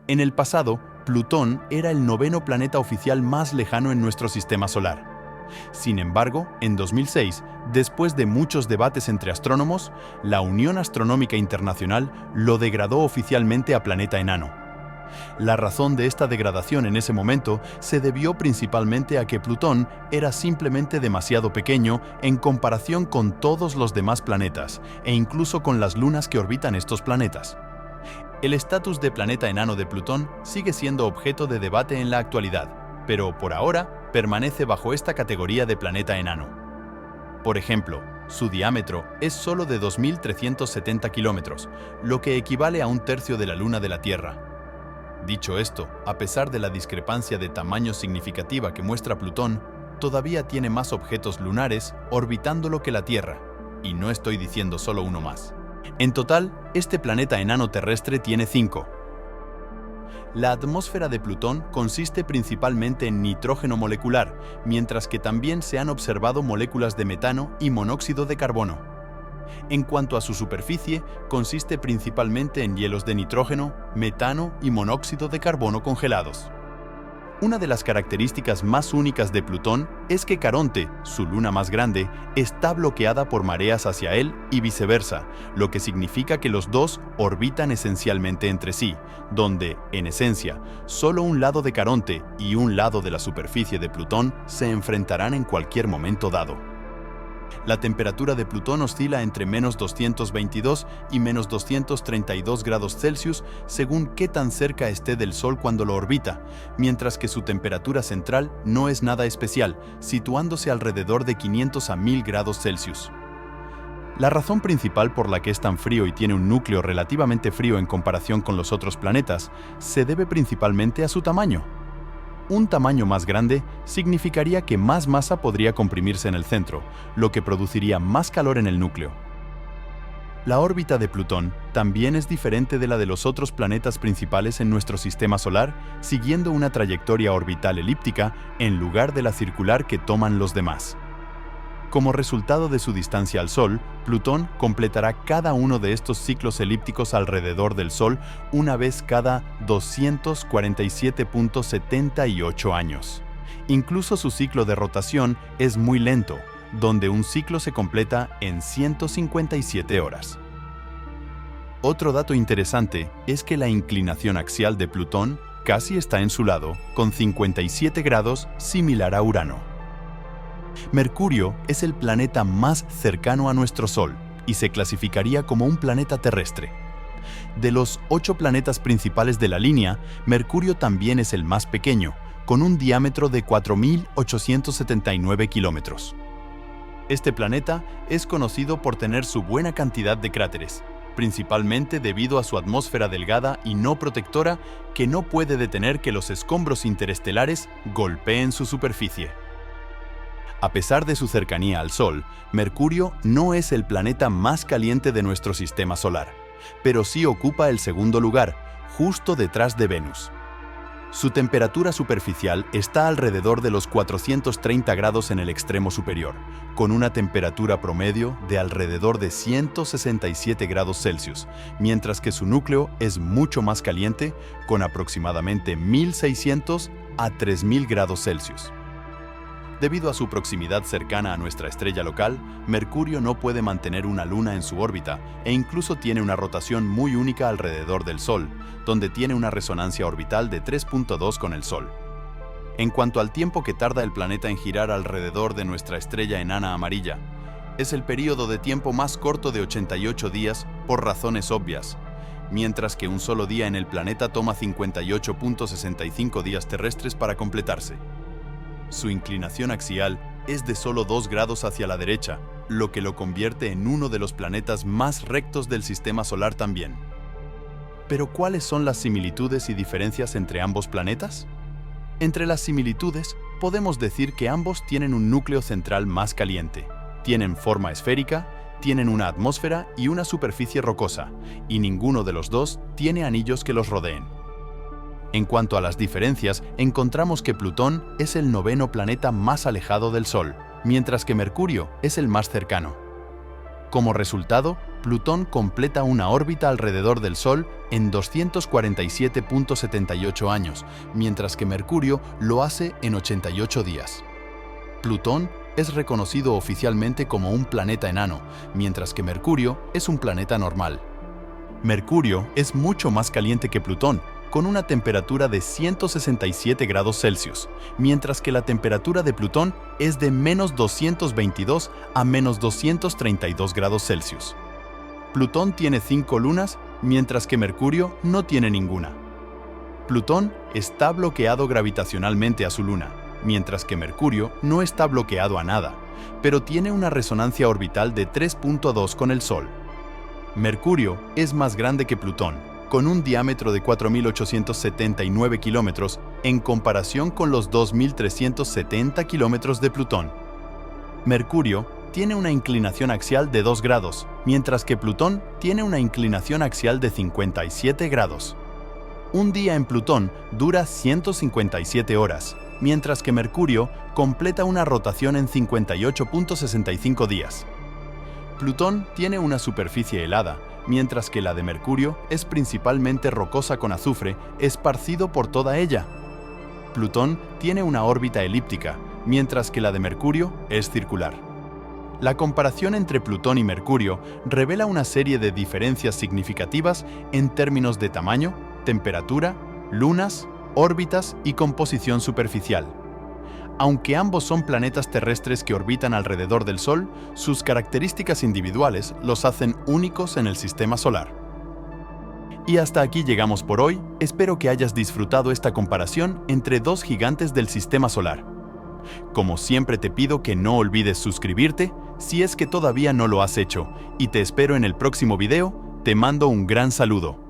En el pasado, Plutón era el noveno planeta oficial más lejano en nuestro sistema solar. Sin embargo, en 2006, después de muchos debates entre astrónomos, la Unión Astronómica Internacional lo degradó oficialmente a planeta enano. La razón de esta degradación en ese momento se debió principalmente a que Plutón era simplemente demasiado pequeño en comparación con todos los demás planetas e incluso con las lunas que orbitan estos planetas. El estatus de planeta enano de Plutón sigue siendo objeto de debate en la actualidad, pero por ahora permanece bajo esta categoría de planeta enano. Por ejemplo, su diámetro es solo de 2.370 kilómetros, lo que equivale a un tercio de la luna de la Tierra. Dicho esto, a pesar de la discrepancia de tamaño significativa que muestra Plutón, todavía tiene más objetos lunares orbitándolo que la Tierra, y no estoy diciendo solo uno más. En total, este planeta enano terrestre tiene 5. La atmósfera de Plutón consiste principalmente en nitrógeno molecular, mientras que también se han observado moléculas de metano y monóxido de carbono. En cuanto a su superficie, consiste principalmente en hielos de nitrógeno, metano y monóxido de carbono congelados. Una de las características más únicas de Plutón es que Caronte, su luna más grande, está bloqueada por mareas hacia él y viceversa, lo que significa que los dos orbitan esencialmente entre sí, donde, en esencia, solo un lado de Caronte y un lado de la superficie de Plutón se enfrentarán en cualquier momento dado. La temperatura de Plutón oscila entre -222 y -232 grados Celsius según qué tan cerca esté del Sol cuando lo orbita, mientras que su temperatura central no es nada especial, situándose alrededor de 500 a 1000 grados Celsius. La razón principal por la que es tan frío y tiene un núcleo relativamente frío en comparación con los otros planetas se debe principalmente a su tamaño. Un tamaño más grande significaría que más masa podría comprimirse en el centro, lo que produciría más calor en el núcleo. La órbita de Plutón también es diferente de la de los otros planetas principales en nuestro sistema solar, siguiendo una trayectoria orbital elíptica en lugar de la circular que toman los demás. Como resultado de su distancia al Sol, Plutón completará cada uno de estos ciclos elípticos alrededor del Sol una vez cada 247.78 años. Incluso su ciclo de rotación es muy lento, donde un ciclo se completa en 157 horas. Otro dato interesante es que la inclinación axial de Plutón casi está en su lado, con 57 grados, similar a Urano. Mercurio es el planeta más cercano a nuestro Sol y se clasificaría como un planeta terrestre. De los 8 planetas principales de la línea, Mercurio también es el más pequeño, con un diámetro de 4.879 kilómetros. Este planeta es conocido por tener su buena cantidad de cráteres, principalmente debido a su atmósfera delgada y no protectora que no puede detener que los escombros interestelares golpeen su superficie. A pesar de su cercanía al Sol, Mercurio no es el planeta más caliente de nuestro sistema solar, pero sí ocupa el segundo lugar, justo detrás de Venus. Su temperatura superficial está alrededor de los 430 grados en el extremo superior, con una temperatura promedio de alrededor de 167 grados Celsius, mientras que su núcleo es mucho más caliente, con aproximadamente 1600 a 3000 grados Celsius. Debido a su proximidad cercana a nuestra estrella local, Mercurio no puede mantener una luna en su órbita e incluso tiene una rotación muy única alrededor del Sol, donde tiene una resonancia orbital de 3.2 con el Sol. En cuanto al tiempo que tarda el planeta en girar alrededor de nuestra estrella enana amarilla, es el período de tiempo más corto de 88 días por razones obvias, mientras que un solo día en el planeta toma 58.65 días terrestres para completarse. Su inclinación axial es de solo 2 grados hacia la derecha, lo que lo convierte en uno de los planetas más rectos del sistema solar también. ¿Pero cuáles son las similitudes y diferencias entre ambos planetas? Entre las similitudes, podemos decir que ambos tienen un núcleo central más caliente, tienen forma esférica, tienen una atmósfera y una superficie rocosa, y ninguno de los dos tiene anillos que los rodeen. En cuanto a las diferencias, encontramos que Plutón es el 9º planeta más alejado del Sol, mientras que Mercurio es el más cercano. Como resultado, Plutón completa una órbita alrededor del Sol en 247.78 años, mientras que Mercurio lo hace en 88 días. Plutón es reconocido oficialmente como un planeta enano, mientras que Mercurio es un planeta normal. Mercurio es mucho más caliente que Plutón, con una temperatura de 167 grados Celsius, mientras que la temperatura de Plutón es de menos 222 a menos 232 grados Celsius. Plutón tiene 5 lunas, mientras que Mercurio no tiene ninguna. Plutón está bloqueado gravitacionalmente a su luna, mientras que Mercurio no está bloqueado a nada, pero tiene una resonancia orbital de 3.2 con el Sol. Mercurio es más grande que Plutón, con un diámetro de 4.879 kilómetros en comparación con los 2.370 kilómetros de Plutón. Mercurio tiene una inclinación axial de 2 grados, mientras que Plutón tiene una inclinación axial de 57 grados. Un día en Plutón dura 157 horas, mientras que Mercurio completa una rotación en 58.65 días. Plutón tiene una superficie helada, mientras que la de Mercurio es principalmente rocosa con azufre esparcido por toda ella. Plutón tiene una órbita elíptica, mientras que la de Mercurio es circular. La comparación entre Plutón y Mercurio revela una serie de diferencias significativas en términos de tamaño, temperatura, lunas, órbitas y composición superficial. Aunque ambos son planetas terrestres que orbitan alrededor del Sol, sus características individuales los hacen únicos en el sistema solar. Y hasta aquí llegamos por hoy. Espero que hayas disfrutado esta comparación entre dos gigantes del sistema solar. Como siempre te pido que no olvides suscribirte si es que todavía no lo has hecho, y te espero en el próximo video. Te mando un gran saludo.